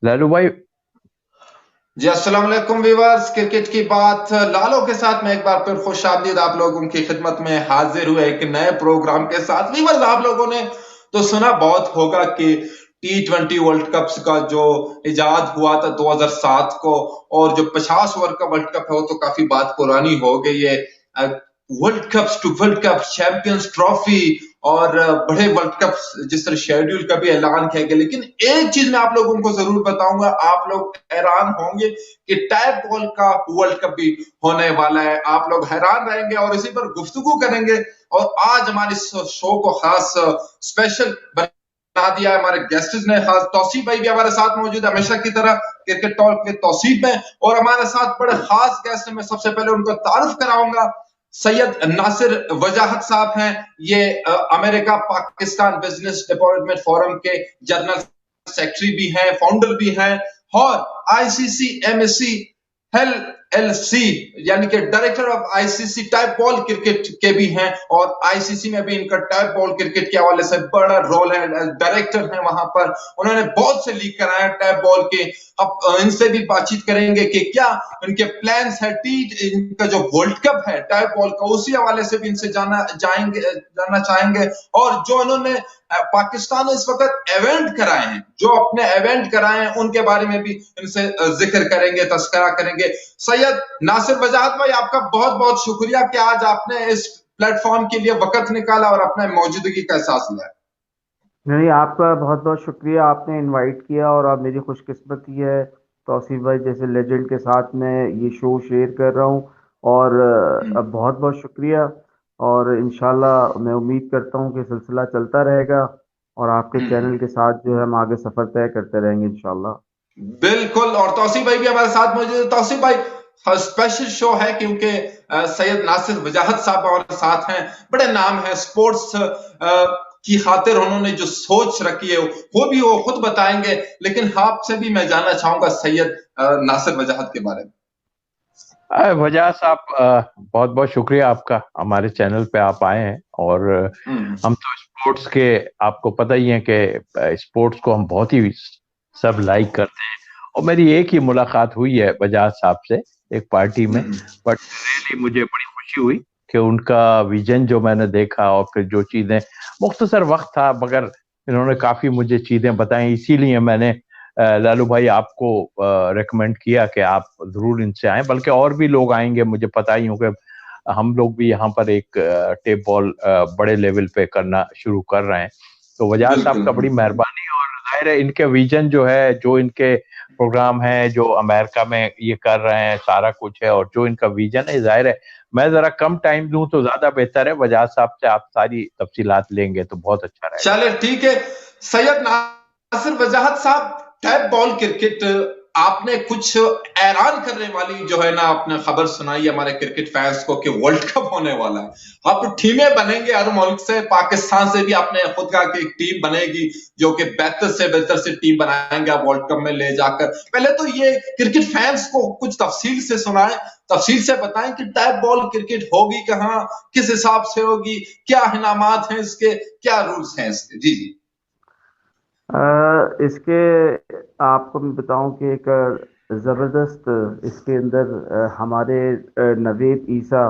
लालू भाई। जी अस्सलाम वालेकुम व्यूअर्स। क्रिकेट की बात लालो के साथ में एक बार फिर खुशामदीद आप लोगों की खिदमत में हाजिर हुए एक नए प्रोग्राम के साथ। व्यूअर्स, आप लोगों ने तो सुना बहुत होगा कि T20 वर्ल्ड कप का जो इजाद हुआ था 2007 को, और जो 50 ओवर का वर्ल्ड कप है वो तो काफी बात पुरानी हो गई है। World cup to world cup, champions trophy और बड़े वर्ल्ड कप जिस तरह शेड्यूल का भी ऐलान किया गया। लेकिन एक चीज मैं आप लोगों को जरूर बताऊंगा, आप लोग हैरान होंगे कि टैप बॉल का वर्ल्ड कप भी होने वाला है। आप लोग हैरान रहेंगे और इसी पर गुफ्तगू करेंगे। और आज हमारे इस शो को खास स्पेशल बना दिया है हमारे गेस्ट्स ने। खास तौसीफ भाई भी हमारे साथ मौजूद है, हमेशा की तरह क्रिकेट टॉक के तौसीफ में। और हमारे साथ बड़े खास गेस्ट हैं, मैं सबसे पहले उनको तारुफ कराऊंगा। सैयद नासिर वजाहत साहब हैं। ये America Pakistan business development forum के जनरल सेक्रेटरी भी हैं, फाउंडर भी हैं, और ICC MSC L L C यानी कि director of ICC tape ball cricket के भी हैं। और आईसीसी में भी इनका टाइप बॉल क्रिकेट के हवाले से बड़ा रोल है, डायरेक्टर हैं वहां पर। उन्होंने बहुत से लीग कराए टाइप बॉल के। अब इनसे भी बातचीत करेंगे कि क्या इनके प्लान्स है टी इनका जो वर्ल्ड कप है टाइप बॉल का, उसी हवाले से भी इनसे जानना चाहेंगे। और जो इन्होंने पाकिस्तान में इस वक्त इवेंट कराए हैं, जो अपने इवेंट कराए हैं, उनके बारे में भी इनसे जिक्र करेंगे, तस्करा करेंगे। सैयद नासिर वजाहत भाई, आपका बहुत बहुत शुक्रिया कि आज आपने इस प्लेटफॉर्म के लिए वक्त निकाला और अपने मौजूदगी का एहसास लिया। नहीं, आपका बहुत बहुत शुक्रिया, आपने इनवाइट किया और आप मेरी खुशकिस्मती है तौसीफ भाई जैसे लेजेंड के साथ मैं ये शो शेयर कर रहा हूँ। और अब बहुत बहुत शुक्रिया। और इंशाल्लाह मैं उम्मीद करता हूँ कि सिलसिला चलता रहेगा और आपके चैनल के साथ जो है हम आगे सफ़र तय करते रहेंगे इंशाल्लाह। बिल्कुल। और तौसीफ भाई भी हमारे साथ मौजूद है। तौसीफ भाई, स्पेशल शो है क्योंकि सैयद नासिर वजाहत साहब हमारे साथ हैं। बड़े नाम है स्पोर्ट्स की खातिर, उन्होंने जो सोच रखी है वो भी वो खुद बताएंगे। लेकिन आपसे भी मैं जानना चाहूंगा सैयद नासिर वजाहत के बारे में। वजह साहब, बहुत बहुत शुक्रिया आपका, हमारे चैनल पे आप आए हैं। और हम्म। हम तो स्पोर्ट्स के, आपको पता ही है कि स्पोर्ट्स को हम बहुत ही सब लाइक करते हैं। और मेरी एक ही मुलाकात हुई है बजाज साहब से, एक पार्टी में। हम्म। बट रियली मुझे बड़ी खुशी हुई कि उनका विजन जो मैंने देखा, और फिर जो चीज़ें, मुख्तसर वक्त था मगर इन्होंने काफ़ी मुझे चीज़ें बताई। इसीलिए मैंने लालू भाई आपको रेकमेंड किया कि आप जरूर इनसे आए। बल्कि और भी लोग आएंगे, मुझे पता ही हो कि हम लोग भी यहाँ पर एक टेप बॉल बड़े लेवल पे करना शुरू कर रहे हैं। तो वजह साहब बिल्कुल। का बड़ी मेहरबानी। और जाहिर है इनके विजन जो है, जो इनके प्रोग्राम है, जो अमेरिका में ये कर रहे हैं, सारा कुछ है। और जो इनका विजन है, जाहिर है मैं जरा कम टाइम दूं तो ज्यादा बेहतर है। वजह साहब से आप सारी तफसीलात लेंगे तो बहुत अच्छा रहेगा। चले ठीक है। सैयद नासिर वजाहत साहब, टैप बॉल क्रिकेट आपने कुछ हैरान करने वाली जो है ना आपने खबर सुनाई हमारे क्रिकेट फैंस को कि वर्ल्ड कप होने वाला है। अब टीमें बनेंगे हर मुल्क से, पाकिस्तान से भी आपने खुद कहा कि एक टीम बनेगी जो कि बेहतर से टीम बनाएंगे आप वर्ल्ड कप में ले जाकर। पहले तो ये क्रिकेट फैंस को कुछ तफसील से सुनाएं, तफसील से बताएं कि टैप बॉल क्रिकेट होगी कहाँ, किस हिसाब से होगी, क्या इनामात हैं इसके, क्या रूल्स हैं इसके। जी जी। इसके आपको मैं बताऊं कि एक ज़बरदस्त इसके अंदर हमारे नवेद ईसा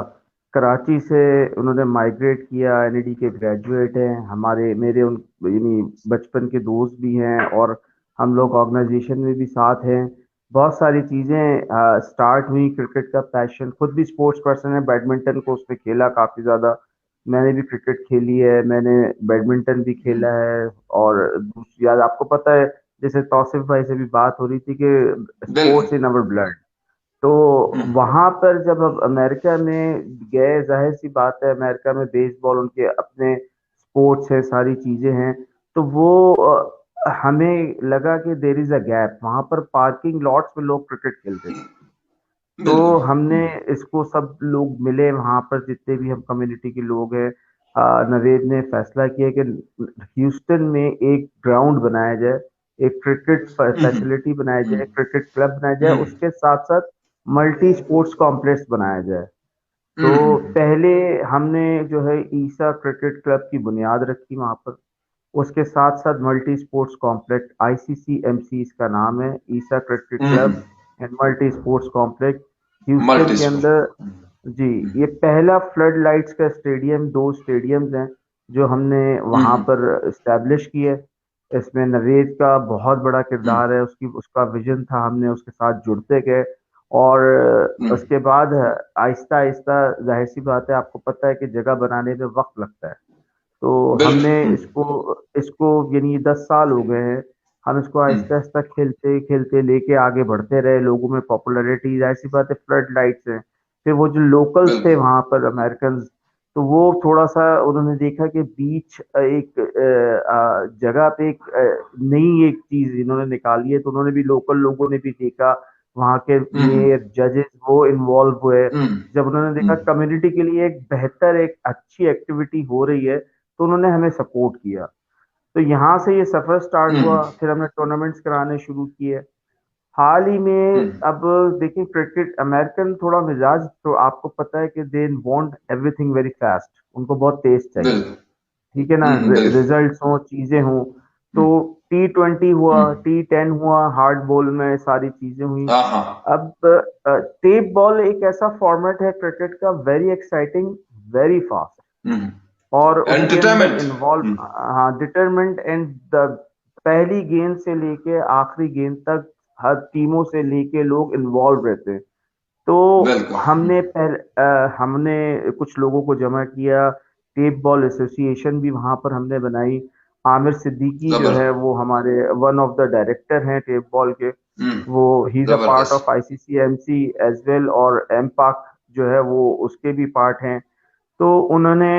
कराची से उन्होंने माइग्रेट किया, एनईडी के ग्रेजुएट हैं, हमारे मेरे उन यानी बचपन के दोस्त भी हैं और हम लोग ऑर्गेनाइजेशन में भी साथ हैं। बहुत सारी चीज़ें स्टार्ट हुई, क्रिकेट का पैशन, खुद भी स्पोर्ट्स पर्सन है, बैडमिंटन को उसने खेला काफ़ी ज़्यादा। मैंने भी क्रिकेट खेली है, मैंने बैडमिंटन भी खेला है। और दूसरी यार आपको पता है, जैसे तौसिफ भाई से भी बात हो रही थी कि बिल्कुल। Sports in our blood. तो वहां पर जब अब अमेरिका में गए, जाहिर सी बात है अमेरिका में बेसबॉल उनके अपने स्पोर्ट्स है, सारी चीजें हैं। तो वो हमें लगा कि देर इज अ गैप, वहां पर पार्किंग लॉट्स में लोग क्रिकेट खेलते थे। तो बिल्कुल। हमने इसको सब लोग मिले वहां पर, जितने भी हम कम्युनिटी के लोग हैं, नवेद ने फैसला किया कि ह्यूस्टन में एक ग्राउंड बनाया जाए, एक क्रिकेट फैसिलिटी बनाया जाए, क्रिकेट क्लब बनाया जाए, उसके साथ साथ मल्टी स्पोर्ट्स कॉम्प्लेक्स बनाया जाए। तो पहले हमने जो है ईसा क्रिकेट क्लब की बुनियाद रखी वहां पर। उसके साथ साथ मल्टी स्पोर्ट्स कॉम्प्लेक्स, ICCMC इसका नाम है, Isa cricket club and multi sports complex, Houston multi के अंदर। जी, ये पहला फ्लड लाइट्स का स्टेडियम, 2 स्टेडियम्स हैं जो हमने वहां पर इस्टेब्लिश किए। इसमें नवेद का बहुत बड़ा किरदार है, उसकी उसका विजन था, हमने उसके साथ जुड़ते गए। और उसके बाद आहिस्ता आहिस्ता, जाहिर सी बात है, आपको पता है कि जगह बनाने में वक्त लगता है, तो हमने बिल्कुल। इसको इसको यानी 10 साल हो गए हैं, हम इसको आहिस्ता आहिस्ता खेलते खेलते लेके आगे बढ़ते रहे, लोगों में पॉपुलैरिटी, ऐसी बात है, फ्लड लाइट्स है। फिर वो जो लोकल्स थे बिल्कुल। वहां पर, अमेरिकन, तो वो थोड़ा सा उन्होंने देखा कि बीच एक जगह पे एक नई एक चीज इन्होंने निकाली है, तो उन्होंने भी, लोकल लोगों ने भी देखा, वहाँ के मेयर, जजेस, वो इन्वॉल्व हुए। जब उन्होंने देखा कम्युनिटी के लिए एक बेहतर, एक अच्छी एक्टिविटी हो रही है, तो उन्होंने हमें सपोर्ट किया। तो यहाँ से ये सफर स्टार्ट हुआ, फिर हमने टूर्नामेंट्स कराने शुरू किए। हाल ही में अब देखिए, क्रिकेट अमेरिकन थोड़ा मिजाज, तो आपको पता है कि they want everything very fast, उनको बहुत तेज चाहिए, बिल्कुल। ठीक है ना, बिल्कुल। रिजल्ट्स हो, चीजें हों। तो T20 हुआ, T10 हुआ, हार्ड बॉल में सारी चीजें हुई। हाँ हाँ। अब टेप बॉल एक ऐसा फॉर्मेट है क्रिकेट का, वेरी एक्साइटिंग, वेरी फास्ट, और उसके अंदर एंटरटेनमेंट। इन्वॉल्व, हाँ, डिटरमेंट एंड द, पहली गेंद से लेके आखिरी गेंद तक हर टीमों से लेके लोग इन्वॉल्व रहते हैं। तो बिल्कुल। हमने कुछ लोगों को जमा किया, टेप बॉल एसोसिएशन भी वहां पर हमने बनाई। आमिर सिद्दीकी जो है, जबरदस्त। वो हमारे वन ऑफ द डायरेक्टर हैं टेप बॉल के, वो he is a part of जबरदस्त। ICCMC एज वेल, और एम पाक जो है वो उसके भी पार्ट हैं। तो उन्होंने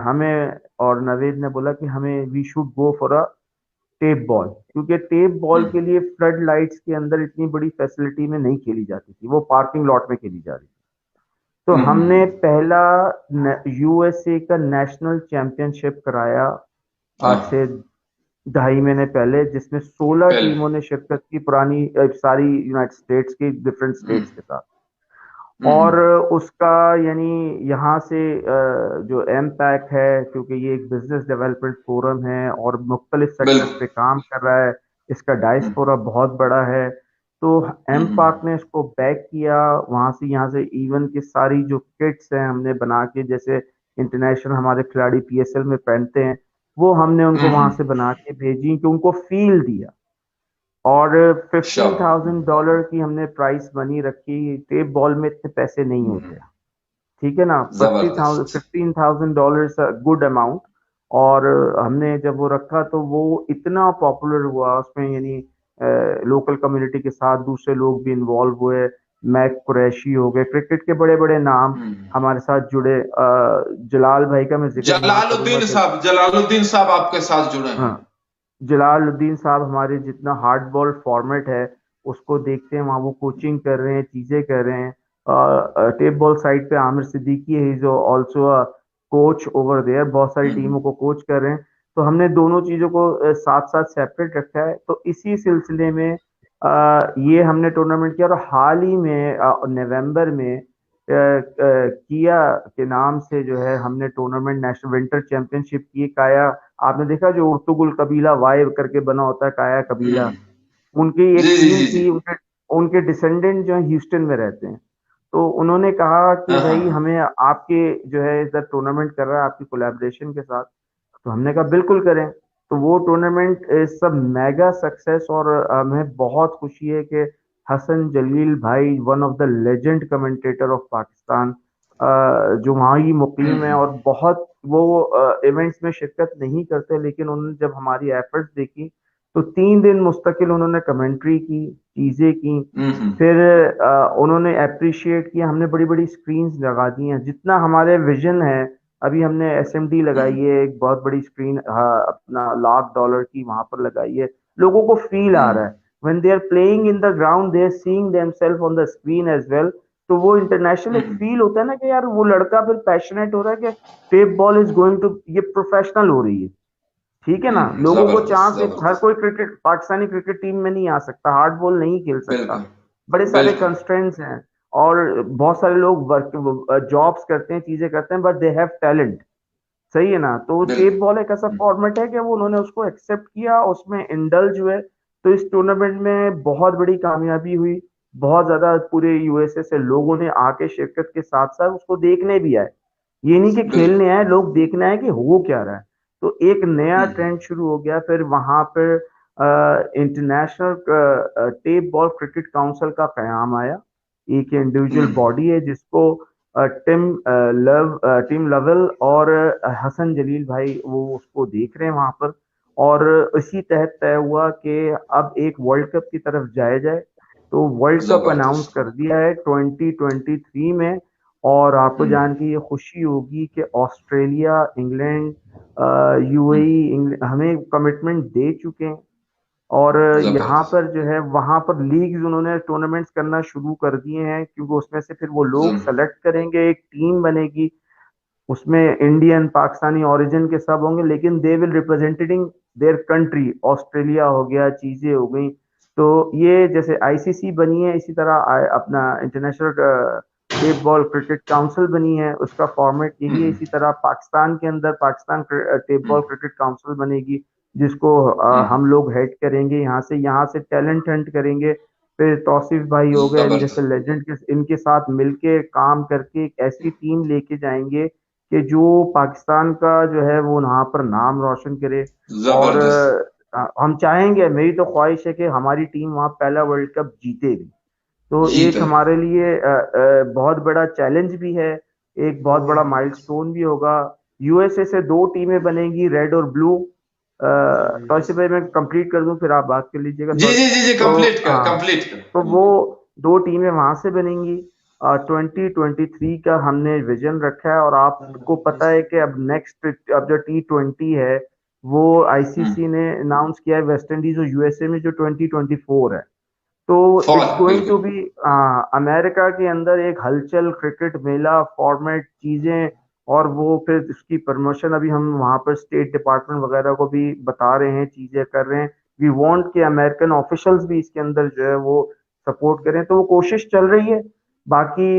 हमें और नवेद ने बोला कि हमें we should go for a tape ball, क्योंकि टेप बॉल के लिए फ्लड लाइट्स के अंदर इतनी बड़ी फैसिलिटी में नहीं खेली जाती थी, वो पार्किंग लॉट में खेली जा रही थी। तो हमने पहला USA का नेशनल चैंपियनशिप कराया आज से 2.5 महीने पहले, जिसमें 16 पहले। टीमों ने शिरकत की, पुरानी सारी यूनाइटेड स्टेट्स की डिफरेंट स्टेट्स के साथ। और उसका यानी यहाँ से जो एम पैक है, क्योंकि ये एक बिजनेस डेवलपमेंट फोरम है और मुख्तलिफ सेक्टर्स बिल्कुल। पे काम कर रहा है, इसका डायस्पोरा बहुत बड़ा है। तो एम पार्क ने इसको बैक किया, वहां से, यहाँ से इवन की सारी जो किट्स हैं हमने बना के, जैसे इंटरनेशनल हमारे खिलाड़ी PSL में पहनते हैं, वो हमने उनको वहां से बना के भेजी, कि उनको फील दिया। और $15,000 की हमने प्राइस मनी रखी, टेप बॉल में इतने पैसे नहीं होते, ठीक है ना, जबरदस्त। $15,000 गुड अमाउंट। और हमने जब वो रखा, तो वो इतना पॉपुलर हुआ उसमें, यानी लोकल कम्युनिटी के साथ दूसरे लोग भी इन्वॉल्व हुए, मैक कुरैशी हो गए, क्रिकेट के बड़े बड़े नाम हमारे साथ जुड़े। जलाल भाई का मैं जिक्र यहाँ करूंगा कि, जलालुद्दीन साहब आपके साथ जुड़े हैं। हाँ, जलालुद्दीन साहब हमारे, जितना हार्ड बॉल फॉर्मेट है उसको देखते हैं, वहाँ वो कोचिंग कर रहे हैं, चीजें कर रहे हैं। टेप बॉल साइड पे आमिर सिद्दीकी है, जो also a coach over there, बहुत सारी टीमों को कोच कर रहे हैं। तो हमने दोनों चीजों को साथ साथ सेपरेट रखा है। तो इसी सिलसिले में ये हमने टूर्नामेंट किया, और हाल ही में नवंबर में किया के नाम से जो है, हमने टूर्नामेंट नेशनल विंटर चैंपियनशिप की। काया, आपने देखा जो उर्तुगुल कबीला वाई करके बना होता है, काया कबीला, उनकी एक जी जी टीम जी जी। थी, उनके उनके डिसेंडेंट जो है ह्यूस्टन में रहते हैं। तो उन्होंने कहा कि हाँ हाँ भाई, हमें आपके जो है इधर टूर्नामेंट कर रहा है आपकी कोलैबोरेशन के साथ। तो हमने कहा बिल्कुल करें। तो वो टूर्नामेंट सब मेगा सक्सेस, और हमें बहुत खुशी है कि हसन जलील भाई, one of the legend commentator of Pakistan, जो वहाँ ही मुकीम है, और बहुत वो इवेंट्स में शिरकत नहीं करते, लेकिन उन्होंने जब हमारी एफर्ट्स देखी, तो 3 दिन मुस्तकिल उन्होंने कमेंट्री की, चीजें की। फिर उन्होंने अप्रिशिएट किया, हमने बड़ी बड़ी स्क्रीन्स लगा दी हैं, जितना हमारे विजन है। अभी हमने SMD लगाई है, एक बहुत बड़ी स्क्रीन, अपना $1,00,000 की वहां पर लगाई है। लोगों को फील आ रहा है, when they are playing in the ground, they are seeing themselves on the screen as well. तो वो इंटरनेशनल एक फील होता है ना, कि यार वो लड़का फिर पैशनेट हो रहा है कि tape ball is going to, ये प्रोफेशनल हो रही है, ठीक है ना। लोगों को जबरदस्त चांस, हर जबरदस्त। कोई क्रिकेट, पाकिस्तानी क्रिकेट टीम में नहीं आ सकता, हार्ड बॉल नहीं खेल सकता, बिल्कुल। बड़े सारे बिल्कुल। कंस्ट्रेंट्स हैं। और बहुत सारे लोग वर्क, जॉब्स करते हैं, चीजें करते हैं, बट दे हैव टैलेंट, सही है ना। तो टेप बिल्कुल। बॉल एक ऐसा फॉर्मेट है कि वो उन्होंने उसको एक्सेप्ट किया, उसमें इंडल्ज हुए। तो इस टूर्नामेंट में बहुत बड़ी कामयाबी हुई। बहुत ज्यादा पूरे यूएसए से लोगों ने आके शिरकत के साथ साथ उसको देखने भी आए। ये नहीं कि बिल्कुल। खेलने आए, लोग देखने आए कि हो क्या रहा है। तो एक नया हम्म। ट्रेंड शुरू हो गया। फिर वहां पर international tape ball cricket council का कयाम आया। एक इंडिविजुअल हम्म। बॉडी है जिसको टीम लवल और हसन जलील भाई वो उसको देख रहे हैं वहां पर। और इसी तहत तय हुआ कि अब एक वर्ल्ड कप की तरफ जाया जाए। तो वर्ल्ड कप अनाउंस जबरदस्त। कर दिया है 2023 में। और आपको हम्म। जान के ये खुशी होगी कि ऑस्ट्रेलिया, इंग्लैंड, यूएई हमें कमिटमेंट दे चुके हैं। और यहाँ जबरदस्त। पर जो है वहां पर लीग्स उन्होंने टूर्नामेंट्स करना शुरू कर दिए हैं, क्योंकि उसमें से फिर वो लोग जब सेलेक्ट करेंगे, एक टीम बनेगी। उसमें इंडियन पाकिस्तानी ओरिजिन के सब होंगे, लेकिन they will representing their country. Australia हो गया, चीजें हो गई। तो ये जैसे आईसीसी बनी है, इसी तरह अपना international tape ball cricket council बनी है, उसका फॉर्मेट यही है। हम्म। इसी तरह पाकिस्तान के अंदर पाकिस्तान टेप बॉल हम्म। क्रिकेट काउंसिल बनेगी, जिसको हम्म। हम लोग हेड करेंगे। यहाँ से टैलेंट हंट करेंगे। फिर तौसीफ भाई हो गए, इन जैसे जबरदस्त। लेजेंड के इनके साथ मिलके काम करके एक ऐसी टीम लेके जाएंगे कि जो पाकिस्तान का जो है वो वहाँ पर नाम रोशन करे। और जबरदस्त। हम चाहेंगे, मेरी तो ख्वाहिश है कि हमारी टीम वहाँ पहला वर्ल्ड कप जीतेगी। तो एक जीते। हमारे लिए बहुत बड़ा चैलेंज भी है, एक बहुत बड़ा माइलस्टोन भी होगा। यूएसए से दो टीमें बनेंगी, रेड और ब्लू। तो ऐसे भाई मैं कंप्लीट कर दूं, फिर आप बात कर लीजिएगा जी थोड़ी। जी जी जी, तो कंप्लीट कर, हाँ, कंप्लीट कर। तो वो दो टीमें वहां से बनेंगी। 2023 का हमने विजन रखा है। और आपको पता है कि अब नेक्स्ट, अब जो T20 है वो हम्म। आईसीसी ने अनाउंस किया है वेस्ट इंडीज और यूएसए में, जो 2024 है। तो फॉल, इट्स गोइंग टू बिल्कुल। बी अमेरिका के अंदर एक हलचल, क्रिकेट मेला, फॉर्मेट, चीजें। और वो फिर उसकी प्रमोशन अभी हम वहां पर स्टेट डिपार्टमेंट वगैरह को भी बता रहे हैं, चीजें कर रहे हैं। वी वांट कि अमेरिकन ऑफिशियल्स भी इसके अंदर जो है वो सपोर्ट करें। तो वो कोशिश चल रही है। बाकी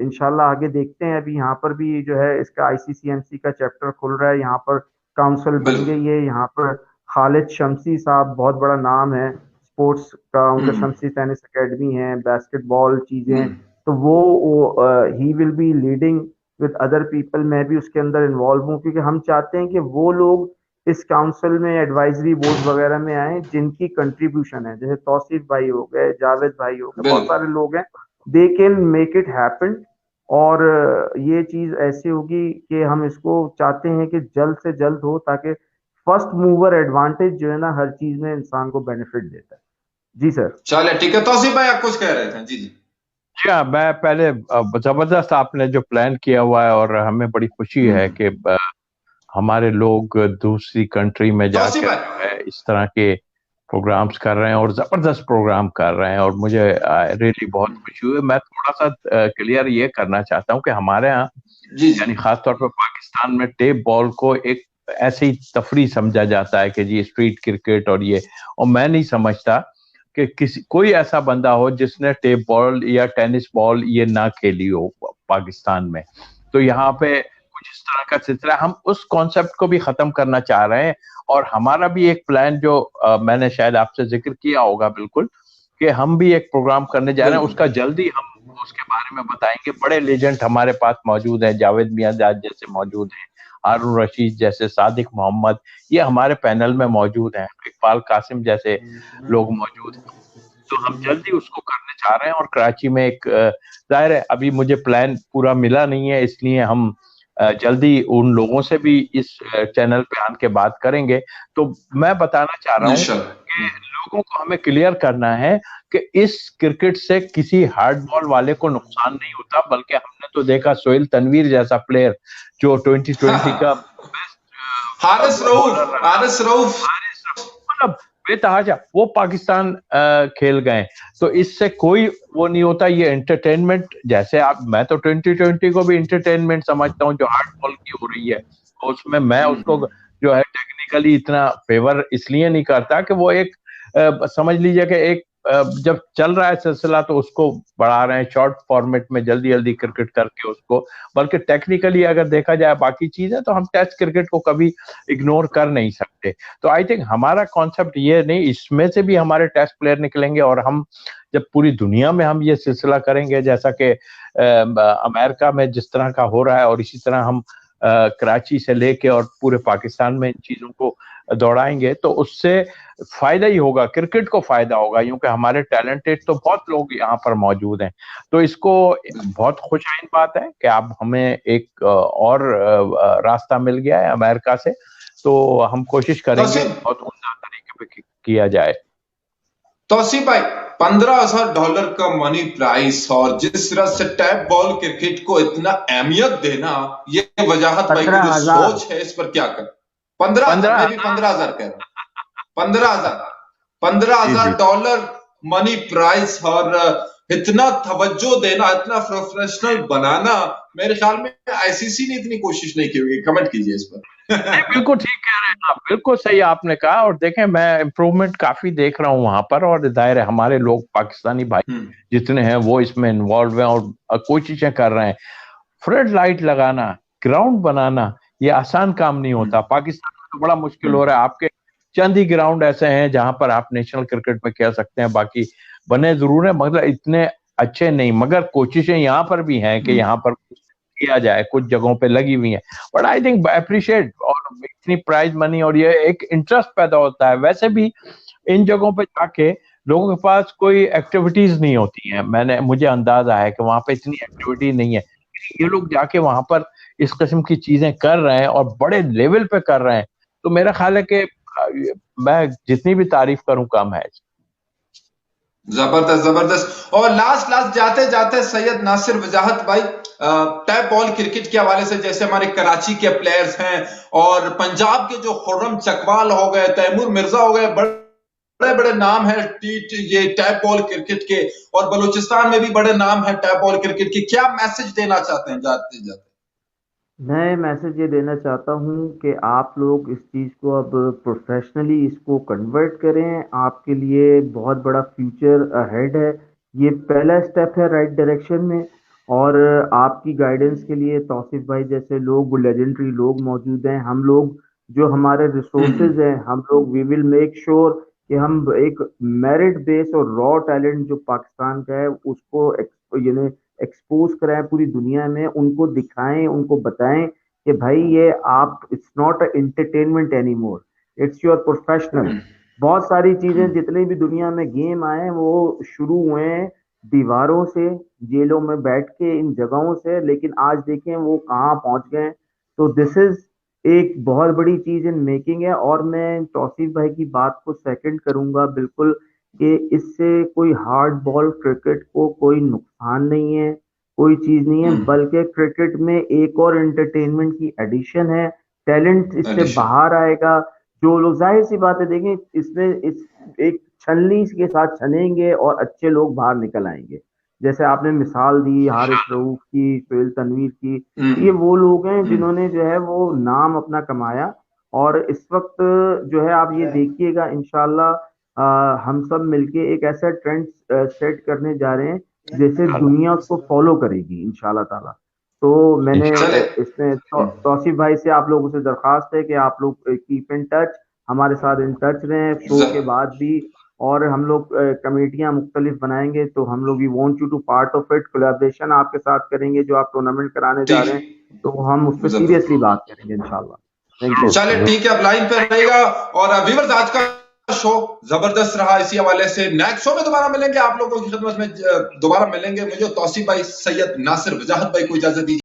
इंशाल्लाह आगे देखते हैं। अभी यहाँ पर भी जो है इसका आईसीसीएमसी का चैप्टर खुल रहा है, यहाँ पर काउंसिल बन बिल्कुल। गई है। यहाँ पर खालिद शमसी साहब बहुत बड़ा नाम है स्पोर्ट्स का, उनका हम्म। शमसी टेनिस एकेडमी है, बास्केटबॉल चीजें। हम्म। तो वो he will be leading with other people. मैं भी उसके अंदर इन्वॉल्व हूँ, क्योंकि हम चाहते हैं कि वो लोग इस काउंसिल में एडवाइजरी बोर्ड वगैरह में आए जिनकी कंट्रीब्यूशन है। जैसे तौसीफ भाई हो गए, जावेद भाई हो गए, बहुत बिल्कुल। सारे लोग हैं। They can make it happen. और ये चीज ऐसी होगी कि हम इसको चाहते हैं कि जल्द से जल्द हो, ताकि फर्स्ट मूवर एडवांटेज जो है ना, हर चीज में इंसान को बेनिफिट देता है। जी सर। चले, ठीक है, तौसीफ भाई आप कुछ कह रहे थे? जी जी। जी हाँ, मैं पहले जबरदस्त आपने जो प्लान किया हुआ है, और हमें बड़ी खुशी है कि हमारे लोग दूसरी कंट्री में तौसीफ जाकर भाई। जो है इस तरह के प्रोग्राम्स कर रहे हैं, और जबरदस्त प्रोग्राम कर रहे हैं, और मुझे रियली बहुत खुशी हुई। मैं थोड़ा सा क्लियर ये करना चाहता हूँ कि हमारे यहाँ, जी जी। यानी खासतौर पर पाकिस्तान में, टेप बॉल को एक ऐसे ही तफरी समझा जाता है कि जी स्ट्रीट क्रिकेट और ये। और मैं नहीं समझता कि किसी कोई ऐसा बंदा हो जिसने टेप बॉल या टेनिस बॉल ये ना खेली हो पाकिस्तान में। तो यहाँ पे कुछ इस तरह का सिलसिला, हम उस कॉन्सेप्ट को भी खत्म करना चाह रहे हैं। और हमारा भी एक प्लान जो मैंने शायद आपसे जिक्र किया होगा, बिल्कुल, कि हम भी एक प्रोग्राम करने जा रहे हैं, बिल्कुल। उसका जल्दी हम उसके बारे में बताएंगे। बड़े लेजेंड हमारे पास मौजूद हैं, जावेद मियांदाद जैसे मौजूद हैं, हारून रशीद जैसे, सादिक मोहम्मद, ये हमारे पैनल में मौजूद हैं, इकबाल कासिम जैसे लोग मौजूद हैं। तो हम जल्दी उसको करने चाह रहे हैं। और कराची में एक, जाहिर है अभी मुझे प्लान पूरा मिला नहीं है, इसलिए हम जल्दी उन लोगों से भी इस चैनल पे आन के बात करेंगे। तो मैं बताना चाह रहा हूँ कि इंशाल्लाह। लोगों को हमें क्लियर करना है कि इस क्रिकेट से किसी हार्ड बॉल वाले को नुकसान नहीं होता, बल्कि हमने तो देखा सोहेल तनवीर जैसा प्लेयर जो 2020 का बेस्ट हारिस बॉलर रऊफ, रहा, हारिस रऊफ। हारिस मतलब बेतहाशा वो पाकिस्तान खेल गए। तो इससे कोई वो नहीं होता, ये एंटरटेनमेंट जैसे आप, मैं तो 2020 को भी एंटरटेनमेंट समझता हूँ जो हार्ड बॉल की हो रही है। तो उसमें मैं उसको जो है टेक्निकली इतना फेवर इसलिए नहीं करता कि वो एक समझ लीजिए कि एक जब चल रहा है सिलसिला तो उसको बढ़ा रहे हैं शॉर्ट फॉर्मेट में जल्दी जल्दी क्रिकेट करके उसको, बल्कि टेक्निकली अगर देखा जाए बाकी चीजें तो हम टेस्ट क्रिकेट को कभी इग्नोर कर नहीं सकते। तो आई थिंक हमारा कॉन्सेप्ट ये नहीं, इसमें से भी हमारे टेस्ट प्लेयर निकलेंगे और हम जब पूरी दुनिया में हम ये सिलसिला करेंगे जैसा कि अमेरिका में जिस तरह का हो रहा है और इसी तरह हम कराची से लेके और पूरे पाकिस्तान में इन चीजों को दौड़ाएंगे तो उससे फायदा ही होगा, क्रिकेट को फायदा होगा, क्योंकि हमारे टैलेंटेड तो बहुत लोग यहाँ पर मौजूद हैं। तो इसको बहुत खुशआइन बात है कि अब हमें एक और रास्ता मिल गया है अमेरिका से, तो हम कोशिश करेंगे बहुत उम्दा तरीके पे किया जाए। तौसीफ भाई, $15,000 का मनी प्राइस और जिस तरह से टैप बॉल क्रिकेट को इतना अहमियत देना, ये वजाहत भाई की जो सोच है इस पर क्या कर 15,000 मैं भी 15,000 कह रहा हूँ, $15,000 मनी प्राइस और इतना तवज्जो देना, इतना प्रोफेशनल बनाना, मेरे ख्याल में आईसीसी ने इतनी कोशिश नहीं की होगी। कमेंट कीजिए इस पर। बिल्कुल ठीक कह रहे हैं आप, बिल्कुल सही आपने कहा। और देखें मैं इम्प्रूवमेंट काफी देख रहा हूँ वहां पर, और दायरे हमारे लोग पाकिस्तानी भाई जितने हैं वो इसमें इन्वॉल्व हैं और कोशिशें कर रहे हैं। फ्लड लाइट लगाना, ग्राउंड बनाना, ये आसान काम नहीं होता। पाकिस्तान में तो बड़ा मुश्किल हो रहा है। आपके चंद ही ग्राउंड ऐसे हैं जहां पर आप नेशनल क्रिकेट में खेल सकते हैं, बाकी बने जरूर है मगर इतने अच्छे नहीं। मगर कोशिशें यहाँ पर भी हैं कि यहाँ पर किया जाए, कुछ जगहों पे लगी हुई है। बट आई थिंक अप्रिशिएट, और इतनी प्राइज मनी और ये एक इंटरेस्ट पैदा होता है। वैसे भी इन जगहों पे जाके लोगों के पास कोई एक्टिविटीज नहीं होती हैं, मुझे अंदाजा है कि वहां पे इतनी एक्टिविटी नहीं है। ये लोग जाके वहां पर इस किस्म की चीजें कर रहे हैं और बड़े लेवल पे कर रहे हैं, तो मेरा ख्याल है कि मैं जितनी भी तारीफ करूं कम है। जबरदस्त जबरदस्त। और लास्ट जाते जाते सैयद नासिर वजाहत भाई, टैप बॉल क्रिकेट के हवाले से जैसे हमारे कराची के प्लेयर्स हैं और पंजाब के जो खुर्रम चकवाल हो गए, तैमूर मिर्जा हो गए, बड़े बड़े नाम है ये टैप बॉल क्रिकेट के, और बलूचिस्तान में भी बड़े नाम है टैप बॉल क्रिकेट के। क्या मैसेज देना चाहते हैं जाते जाते? मैं मैसेज ये देना चाहता हूँ कि आप लोग इस चीज़ को अब प्रोफेशनली इसको कन्वर्ट करें। आपके लिए बहुत बड़ा फ्यूचर अहेड है। ये पहला स्टेप है राइट डायरेक्शन में, और आपकी गाइडेंस के लिए तौसीफ भाई जैसे लोग, लेजेंडरी लोग मौजूद हैं। हम लोग जो हमारे रिसोर्सेज हैं, हम लोग वी विल मेक श्योर कि हम एक मेरिट बेस और रॉ टैलेंट जो पाकिस्तान का है उसको एक्सपोज कराएं पूरी दुनिया में, उनको दिखाएं, उनको बताएं कि भाई ये आप, it's not a entertainment any more, it's your professional. बहुत सारी चीजें जितने भी दुनिया में गेम आए वो शुरू हुए हैं दीवारों से, जेलों में बैठ के, इन जगहों से, लेकिन आज देखें वो कहाँ पहुंच गए। तो दिस इज एक बहुत बड़ी चीज इन मेकिंग है। और मैं तौसीफ भाई की बात को सेकंड करूंगा बिल्कुल कि इससे कोई हार्ड बॉल क्रिकेट को कोई नुकसान नहीं है, कोई चीज नहीं है, बल्कि क्रिकेट में एक और एंटरटेनमेंट की एडिशन है। टैलेंट इससे बाहर आएगा। जो लोग, जाहिर सी बात है, देखें इसमें इस एक छलनी के साथ छनेंगे और अच्छे लोग बाहर निकल आएंगे। जैसे आपने मिसाल दी हारिस रऊफ की, सोहेल तनवीर की, ये वो लोग हैं जिन्होंने जो है वो नाम अपना कमाया। और इस वक्त जो है आप ये देखिएगा इंशाल्लाह हम सब मिलके एक ऐसा ट्रेंड सेट करने जा रहे हैं जैसे दुनिया उसको फॉलो करेगी इंशाल्लाह ताला। तो मैंने इसमें तौसीफ भाई से, आप लोगों से दरखास्त है कि आप लोग कीप इन टच, हमारे साथ इन टच रहें शो के बाद भी। और हम लोग कमेटियां मुख्तलिफ बनाएंगे, तो हम लोग we want you to part of it. Collaboration आपके साथ करेंगे जो आप टूर्नामेंट कराने जा रहे हैं, तो हम उस पर सीरियसली बात करेंगे इंशाल्लाह। Thank you. चलिए ठीक है, अब लाइन पे रहेगा। और व्यूअर्स, आज का शो जबरदस्त रहा। इसी हवाले से नेक्स्ट शो में दोबारा मिलेंगे, आप लोगों की खिदमत में दोबारा मिलेंगे। मुझे तौसीफ भाई, सैयद नासिर वजाहत भाई को इजाजत दीजिए।